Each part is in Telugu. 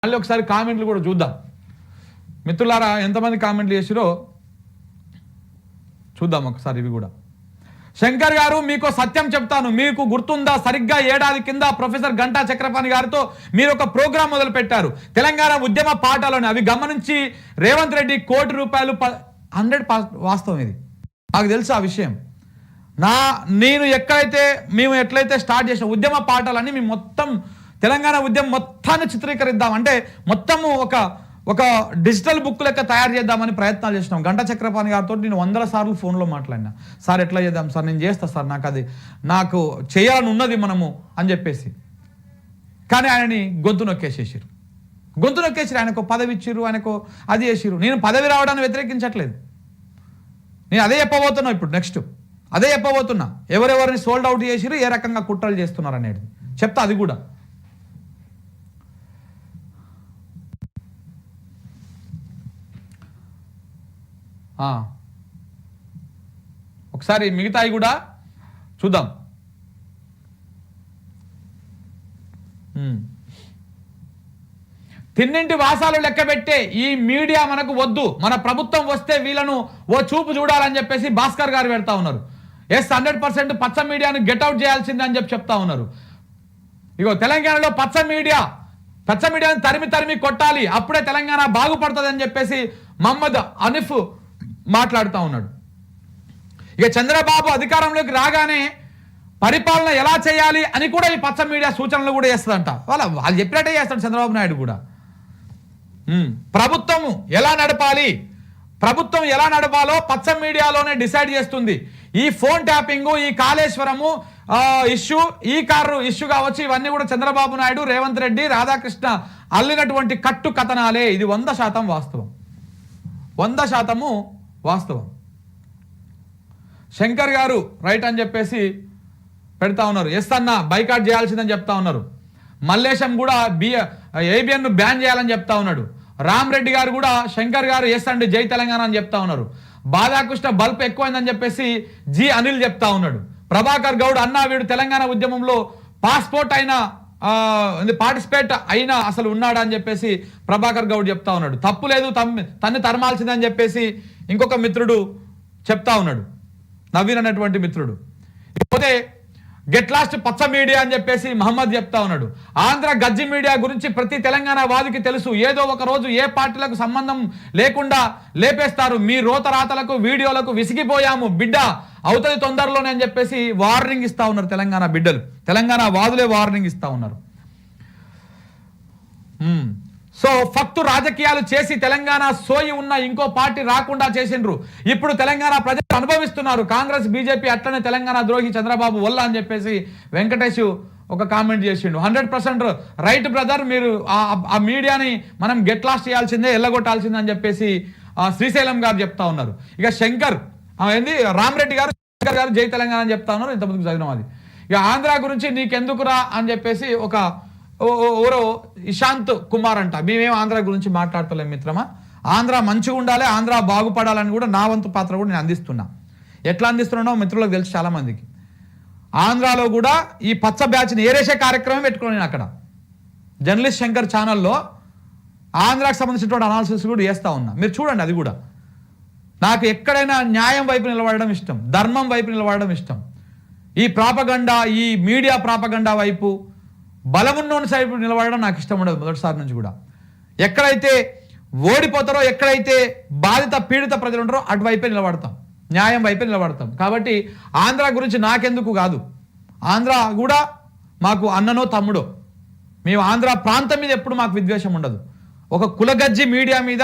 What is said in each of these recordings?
మళ్ళీ ఒకసారి కామెంట్లు కూడా చూద్దాం మిత్రులారా, ఎంతమంది కామెంట్లు చేసిరో చూద్దాం ఒకసారి ఇవి కూడా. శంకర్ గారు, మీకు సత్యం చెప్తాను, మీకు గుర్తుందా, సరిగ్గా ఏడాది కింద ప్రొఫెసర్ గంటా చక్రపాణి గారితో మీరు ఒక ప్రోగ్రాం మొదలు పెట్టారు, తెలంగాణ ఉద్యమ పాఠాలని. అవి గమనించి రేవంత్ రెడ్డి ₹1,00,00,000 వాస్తవం. ఇది నాకు తెలుసు ఆ విషయం. మేము ఎట్లయితే స్టార్ట్ చేసిన ఉద్యమ పాఠాలని మేము మొత్తం తెలంగాణ ఉద్యమం మొత్తాన్ని చిత్రీకరిద్దాం అంటే మొత్తము ఒక డిజిటల్ బుక్ లెక్క తయారు చేద్దామని ప్రయత్నాలు చేసినాం. గంటా చక్రపాణి గారితో నేను 100 సార్లు ఫోన్లో మాట్లాడినా. సార్ ఎట్లా చేద్దాం సార్, నేను చేస్తా సార్, నాకు చేయాలని ఉన్నది మనము అని చెప్పేసి. కానీ ఆయనని గొంతు నొక్కేసేసారు. ఆయనకు పదవి ఇచ్చిర్రు, ఆయనకు అది చేసిర్రు. నేను పదవి రావడాన్ని వ్యతిరేకించట్లేదు, నేను అదే చెప్పబోతున్నా. ఇప్పుడు నెక్స్ట్ అదే చెప్పబోతున్నా, ఎవరెవరిని సోల్డ్ అవుట్ చేసిరు, ఏ రకంగా కుట్రలు చేస్తున్నారు అనేది చెప్తా. అది కూడా ఒకసారి మిగతాయి కూడా చూద్దాం. తిన్నింటి వాసాలు లెక్కబెట్టే ఈ మీడియా మనకు వద్దు, మన ప్రభుత్వం వస్తే వీళ్ళను ఓ చూపు చూడాలని చెప్పేసి భాస్కర్ గారు పెడతా ఉన్నారు. 100% పచ్చ మీడియాను గెట్అవుట్ చేయాల్సిందే అని చెప్తా ఉన్నారు. ఇగో తెలంగాణలో పచ్చ మీడియాను తరిమి కొట్టాలి, అప్పుడే తెలంగాణ బాగుపడుతుంది అని చెప్పేసి మహమ్మద్ అనిఫ్ మాట్లాడుతూ ఉన్నాడు. ఇక చంద్రబాబు అధికారంలోకి రాగానే పరిపాలన ఎలా చేయాలి అని కూడా ఈ పచ్చ మీడియా సూచనలు కూడా చేస్తుందంట. వాళ్ళు చెప్పినట్టే చేస్తాడు చంద్రబాబు నాయుడు కూడా. ప్రభుత్వం ఎలా నడపాలో పచ్చ మీడియాలోనే డిసైడ్ చేస్తుంది. ఈ ఫోన్ ట్యాపింగ్, ఈ కాళేశ్వరము ఇష్యూ, ఈ కారు ఇష్యూ కావచ్చు, ఇవన్నీ కూడా చంద్రబాబు నాయుడు, రేవంత్ రెడ్డి, రాధాకృష్ణ అల్లినటువంటి కట్టు కథనాలే. ఇది 100% వాస్తవం, 100% వాస్తవం. శంకర్ గారు రైట్ అని చెప్పేసి పెడతా ఉన్నారు. ఎస్ అన్న బైకాట్ చేయాల్సిందని చెప్తా ఉన్నారు. మల్లేశం కూడా ఏబిఎన్ బ్యాన్ చేయాలని చెప్తా ఉన్నాడు. రామ్ రెడ్డి గారు కూడా శంకర్ గారు ఎస్ అండి జై తెలంగాణ అని చెప్తా ఉన్నారు. బాధాకృష్ణ బల్బ్ ఎక్కువైందని చెప్పేసి జి అనిల్ చెప్తా ఉన్నాడు. ప్రభాకర్ గౌడ్ అన్న వీడు తెలంగాణ ఉద్యమంలో పార్టిసిపేట్ అయినా అసలు ఉన్నాడా అని చెప్పేసి ప్రభాకర్ గౌడ్ చెప్తా ఉన్నాడు. తప్పు లేదు, తన్ని తరమాల్సిందని చెప్పేసి ఇంకొక మిత్రుడు చెప్తా ఉన్నాడు, నవీన్ అనేటువంటి మిత్రుడు. ఇకపోతే గెట్ లాస్ట్ పచ్చ మీడియా అని చెప్పేసి మహమ్మద్ చెప్తా ఉన్నాడు. ఆంధ్ర గజ్జి మీడియా గురించి ప్రతి తెలంగాణ వాదికి తెలుసు, ఏదో ఒక రోజు ఏ పార్టీలకు సంబంధం లేకుండా లేపేస్తారు. మీ రోతరాతలకు వీడియోలకు విసిగిపోయాము బిడ్డ, అవుతుంది తొందరలోనే అని చెప్పేసి వార్నింగ్ ఇస్తా ఉన్నారు తెలంగాణ బిడ్డలు, తెలంగాణ వాదులే వార్నింగ్ ఇస్తా ఉన్నారు. సో ఫక్తు రాజకీయాలు చేసి తెలంగాణ సోయి ఉన్న ఇంకో పార్టీ రాకుండా చేసిండ్రు. ఇప్పుడు తెలంగాణ ప్రజలు అనుభవిస్తున్నారు. కాంగ్రెస్ బీజేపీ అట్లనే తెలంగాణ ద్రోహి చంద్రబాబు వల్ల అని చెప్పేసి వెంకటేష్ ఒక కామెంట్ చేసిండు. 100% రైట్ బ్రదర్, మీరు ఆ మీడియాని మనం గెట్ లాస్ట్ చేయాల్సిందే, ఎల్లగొట్టాల్సిందే అని చెప్పేసి శ్రీశైలం గారు చెప్తా ఉన్నారు. ఇక శంకర్ రామరెడ్డి గారు శంకర్ గారు జై తెలంగాణ అని చెప్తా ఉన్నారు. ఇంతమందికి చదివినాం. అది ఇక ఆంధ్ర గురించి నీకెందుకురా అని చెప్పేసి ఎవరో ఇశాంత్ కుమార్ అంట. మేమేం ఆంధ్ర గురించి మాట్లాడతలేం మిత్రమా. ఆంధ్ర మంచిగా ఉండాలి, ఆంధ్ర బాగుపడాలని కూడా నా వంతు పాత్ర కూడా నేను అందిస్తున్నా. ఎట్లా అందిస్తున్నానో మిత్రులకు తెలుసు చాలా మందికి. ఆంధ్రాలో కూడా ఈ పచ్చ బ్యాచ్ని ఏరేసే కార్యక్రమం పెట్టుకున్నాను నేను అక్కడ. జర్నలిస్ట్ శంకర్ ఛానల్లో ఆంధ్రాకి సంబంధించినటువంటి అనాలిసిస్ కూడా చేస్తూ ఉన్నా, మీరు చూడండి. అది కూడా నాకు ఎక్కడైనా న్యాయం వైపు నిలబడడం ఇష్టం, ధర్మం వైపు నిలబడడం ఇష్టం. ఈ ప్రాపగండా, ఈ మీడియా ప్రాపగండా వైపు, బలమున్నోని సైపు నిలబడడం నాకు ఇష్టం ఉండదు మొదటిసారి నుంచి కూడా. ఎక్కడైతే ఓడిపోతారో, ఎక్కడైతే బాధిత పీడిత ప్రజలు ఉంటారో అటువైపే నిలబడతాం, న్యాయం వైపే నిలబడతాం. కాబట్టి ఆంధ్ర గురించి నాకెందుకు కాదు, ఆంధ్ర కూడా మాకు అన్ననో తమ్ముడో. మేము ఆంధ్ర ప్రాంతం మీద ఎప్పుడు మాకు విద్వేషం ఉండదు. ఒక కులగజ్జి మీడియా మీద,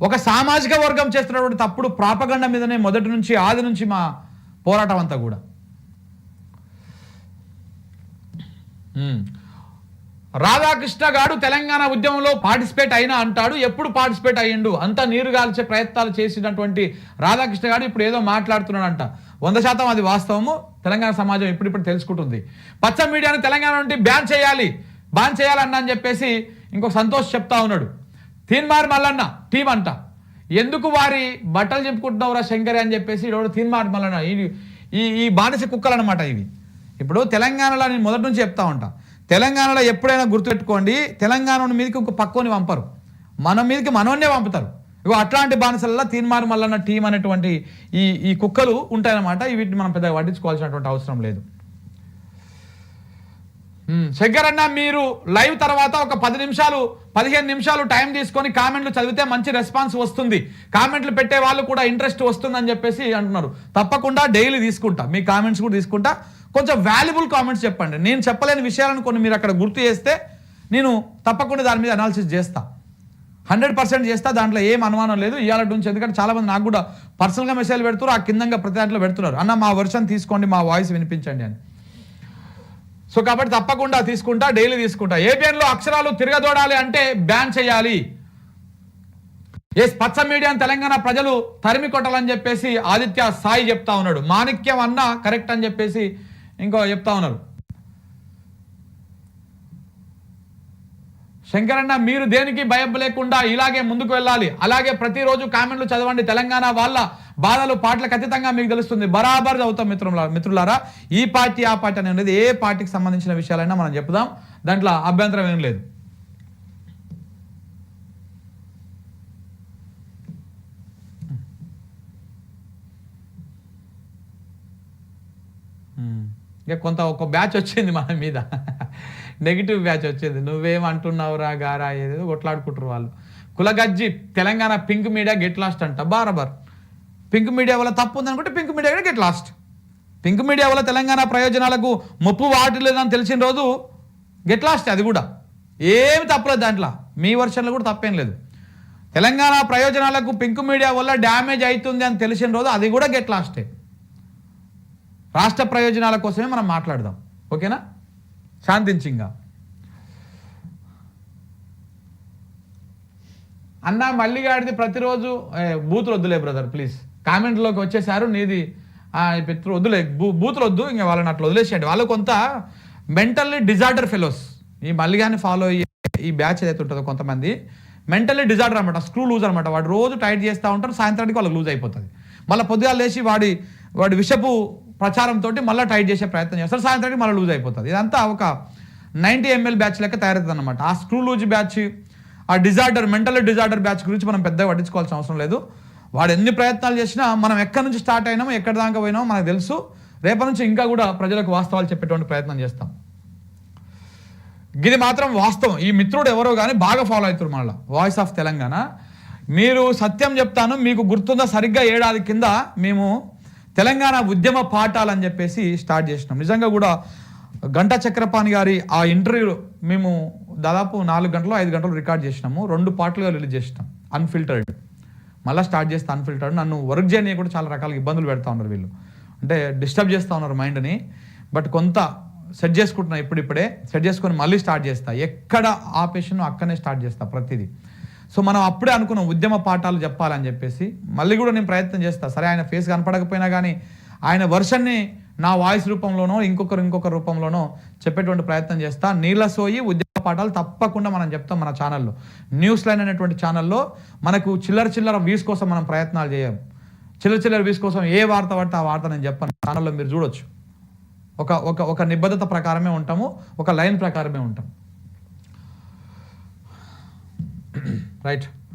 ఒక సామాజిక వర్గం చేస్తున్నటువంటి తప్పుడు ప్రాపగండ మీదనే మొదటి నుంచి ఆది నుంచి మా పోరాటం అంతా కూడా. రాధాకృష్ణ గారు తెలంగాణ ఉద్యమంలో పార్టిసిపేట్ అయినా అంటాడు, ఎప్పుడు పార్టిసిపేట్ అయ్యిండు, అంతా నీరు గాల్చే ప్రయత్నాలు చేసినటువంటి రాధాకృష్ణ గారు ఇప్పుడు ఏదో మాట్లాడుతున్నాడంట. 100% అది వాస్తవము. తెలంగాణ సమాజం ఇప్పుడిప్పుడు తెలుసుకుంటుంది. పచ్చ మీడియాను తెలంగాణ నుండి బ్యాన్ చేయాలన్నా అని చెప్పేసి ఇంకొక సంతోష్ చెప్తా ఉన్నాడు. తీన్మార్ మల్లన్న టీం అంట, ఎందుకు వారి బట్టలు చెప్పుకుంటున్నావురా శంకర్ అని చెప్పేసి తీన్మార్ మల్లన్న ఈ బానిస కుక్కలు అనమాట ఇవి. ఇప్పుడు తెలంగాణలో నేను మొదటి నుంచి చెప్తా ఉంటా, తెలంగాణలో ఎప్పుడైనా గుర్తుపెట్టుకోండి, తెలంగాణ మీదకి ఇంకో పక్కోని పంపరు, మన మీదకి మనోన్నే పంపుతారు. ఇగో అట్లాంటి బానిసలలో తీన్మార్ మల్లన్న టీం అనేటువంటి ఈ కుక్కలు ఉంటాయన్నమాట. వీటిని మనం పెద్దగా పట్టించుకోవాల్సినటువంటి అవసరం లేదు. శంకర్ అన్న, మీరు లైవ్ తర్వాత ఒక 10 నిమిషాలు 15 నిమిషాలు టైం తీసుకొని కామెంట్లు చదివితే మంచి రెస్పాన్స్ వస్తుంది, కామెంట్లు పెట్టే వాళ్ళు కూడా ఇంట్రెస్ట్ వస్తుందని చెప్పేసి అంటున్నారు. తప్పకుండా డైలీ తీసుకుంటా, మీ కామెంట్స్ కూడా తీసుకుంటా. కొంచెం వాల్యుబుల్ కామెంట్స్ చెప్పండి. నేను చెప్పలేని విషయాలను కొన్ని మీరు అక్కడ గుర్తు చేస్తే నేను తప్పకుండా దాని మీద అనాలిసిస్ చేస్తా, 100% చేస్తా. దాంట్లో ఏం అనుమానం లేదు ఇవాళ నుంచి. ఎందుకంటే చాలామంది నాకు కూడా పర్సనల్గా మెసేజ్ పెడుతున్నారు, ఆ కిందంగా ప్రతి దాంట్లో పెడుతున్నారు, అన్న మా వర్షన్ తీసుకోండి, మా వాయిస్ వినిపించండి అని. సో కాబట్టి తప్పకుండా తీసుకుంటా, డైలీ తీసుకుంటా. ఏబిఎన్లో అక్షరాలు తిరగదోడాలి అంటే బ్యాన్ చేయాలి. పచ్చ మీడియాని తెలంగాణ ప్రజలు తరిమి కొట్టాలని చెప్పేసి ఆదిత్య సాయి చెప్తా ఉన్నాడు. మాణిక్యం అన్న కరెక్ట్ అని చెప్పేసి ఇంకో చెప్తా ఉన్నారు. శంకరన్న, మీరు దేనికి భయం లేకుండా ఇలాగే ముందుకు వెళ్ళాలి. అలాగే ప్రతిరోజు కామెంట్లు చదవండి. తెలంగాణ వాళ్ళ బాధలు పాటలకు అతీతంగా మీకు తెలుస్తుంది. బరాబర్ చదువుతాం మిత్రులారా. ఈ పార్టీ ఆ పార్టీ అనేది ఏ పార్టీకి సంబంధించిన విషయాలైనా మనం చెప్దాం, దాంట్లో అభ్యంతరం ఏం లేదు. ఇక ఒక బ్యాచ్ వచ్చింది మన మీద, నెగిటివ్ బ్యాచ్ వచ్చింది. నువ్వేమంటున్నావురా గారా ఏదేదో కొట్లాడుకుంటారు వాళ్ళు. కులగజ్జి Telangana pink media get lost అంట. బరాబర్ పింక్ మీడియా వల్ల తప్పు ఉందనుకుంటే పింక్ మీడియా కూడా గెట్ లాస్ట్. పింక్ మీడియా వల్ల తెలంగాణ ప్రయోజనాలకు ముప్పు వాటిలేదని తెలిసిన రోజు గెట్ లాస్ట్. అది కూడా ఏమి తప్పలేదు దాంట్లో, మీ వర్షన్లో కూడా తప్పేం లేదు. తెలంగాణ ప్రయోజనాలకు పింక్ మీడియా వల్ల డ్యామేజ్ అవుతుంది అని తెలిసిన రోజు అది కూడా గెట్ లాస్టే. రాష్ట్ర ప్రయోజనాల కోసమే మనం మాట్లాడదాం, ఓకేనా? శాంతించింగా అన్న. మల్లిగాడిది ప్రతిరోజు బూతులు వద్దులే బ్రదర్ ప్లీజ్, కామెంట్లోకి వచ్చేసారు నీది పిత్రు వద్దులే, బూతులు వద్దు, ఇంకా వాళ్ళని అట్లా వదిలేసేయండి. వాళ్ళు కొంత మెంటల్లీ డిజార్డర్ ఫెలోస్. ఈ మల్లిగాని ఫాలో అయ్యే ఈ బ్యాచ్ ఏదైతే ఉంటుందో కొంతమంది మెంటల్లీ డిజార్డర్ అనమాట, స్క్రూ లూజ్ అనమాట. వాడు రోజు టైట్ చేస్తూ ఉంటారు, సాయంత్రానికి వాళ్ళకి లూజ్ అయిపోతుంది. మళ్ళీ పొద్దుగాలు లేచి వాడి విషపు ప్రచారంతో మళ్ళీ టైట్ చేసే ప్రయత్నం చేస్తారు, సాయంత్రానికి మళ్ళీ లూజ్ అయిపోతుంది. ఇదంతా ఒక 90 ml బ్యాచ్ లెక్క తయారవుతుంది అనమాట. ఆ స్క్రూ లూజ్ బ్యాచ్, ఆ డిజార్డర్ మెంటల్ డిజార్డర్ బ్యాచ్ గురించి మనం పెద్దగా పట్టించుకోవాల్సిన అవసరం లేదు. వాడు ఎన్ని ప్రయత్నాలు చేసినా మనం ఎక్కడి నుంచి స్టార్ట్ అయినామో ఎక్కడి దాకా పోయినామో మనకు తెలుసు. రేపటి నుంచి ఇంకా కూడా ప్రజలకు వాస్తవాలు చెప్పేటువంటి ప్రయత్నం చేస్తాం. ఇది మాత్రం వాస్తవం. ఈ మిత్రుడు ఎవరో కానీ బాగా ఫాలో అవుతారు మళ్ళీ వాయిస్ ఆఫ్ తెలంగాణ. మీరు సత్యం చెప్తాను, మీకు గుర్తుందా, సరిగ్గా ఏడాది కింద మేము తెలంగాణ ఉద్యమ పాఠాలు అని చెప్పేసి స్టార్ట్ చేసినాం. నిజంగా కూడా గంటా చక్రపాణి గారి ఆ ఇంటర్వ్యూ మేము దాదాపు 4 గంటలు 5 గంటలు రికార్డ్ చేసినాము. 2 పార్ట్లుగా రిలీజ్ చేసినాం. అన్ఫిల్టర్డ్ మళ్ళీ స్టార్ట్ చేస్తే అన్ఫిల్టర్డ్. నన్ను వర్క్ చేయని కూడా చాలా రకాల ఇబ్బందులు పెడతా ఉన్నారు వీళ్ళు, అంటే డిస్టర్బ్ చేస్తూ ఉన్నారు మైండ్ని. బట్ కొంత సెట్ చేసుకుంటున్నా, ఇప్పుడిప్పుడే సెట్ చేసుకొని మళ్ళీ స్టార్ట్ చేస్తా. ఎక్కడ ఆపేషను అక్కడనే స్టార్ట్ చేస్తా ప్రతిదీ. సో మనం అప్పుడే అనుకున్నాం ఉద్యమ పాఠాలు చెప్పాలని చెప్పేసి. మళ్ళీ కూడా నేను ప్రయత్నం చేస్తా. సరే ఆయన ఫేస్ కనపడకపోయినా కానీ ఆయన వర్షన్ని నా వాయిస్ రూపంలోనో ఇంకొక రూపంలోనో చెప్పేటువంటి ప్రయత్నం చేస్తా. నీళ్ళ సోయి ఉద్యమ పాఠాలు తప్పకుండా మనం చెప్తాం మన ఛానల్లో. న్యూస్ లైన్ అనేటువంటి ఛానల్లో మనకు చిల్లర వ్యూస్ కోసం మనం ప్రయత్నాలు చేయం. చిల్లర వ్యూస్ కోసం ఏ వార్త పడితే ఆ వార్త నేను చెప్పాను. ఛానల్లో మీరు చూడొచ్చు. ఒక నిబద్ధత ప్రకారమే ఉంటాము, ఒక లైన్ ప్రకారమే ఉంటాం. రైట్.